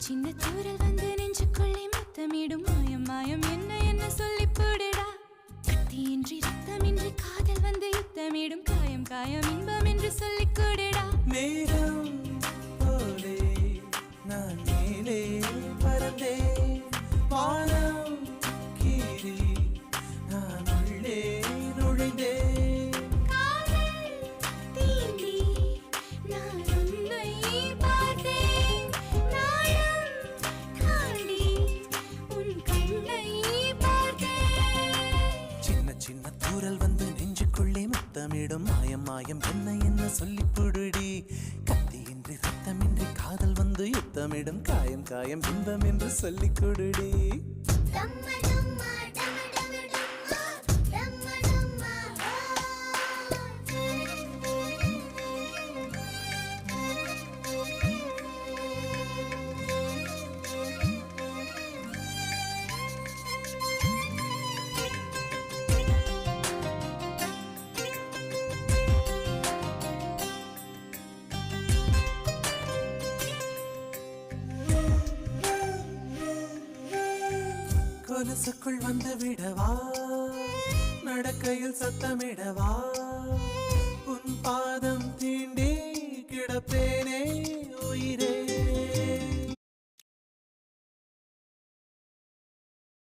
சின்ன தூரல் வந்து நெஞ்சுக்குள்ளே முத்தமிடும் மாயம் மாயம் என்ன என்ன சொல்லி போடுடா கத்தியின்றி ரத்தமின்றி காதல் வந்து யுத்தமிடும் காயம் காயம் இன்பம் என்று சொல்லி கூடுடா மேகம் போலே நான் மேலே பறந்தேன் வானம் கீறி நான் உள்ளே நுழைந்தேன் சின்ன தூரல் வந்து நெஞ்சுக்குள்ளே முத்தமிடும் மாயம் மாயம் என்ன என்ன சொல்லி புடுடி கத்தியின்றி ரத்தமின்றி காதல் வந்து யுத்தமிடும் காயம் காயம் இன்பம் என்று சொல்லி கொடுடி கொலுசுக்குள் வந்து விடவா நடக்கையில் சத்தமிடவா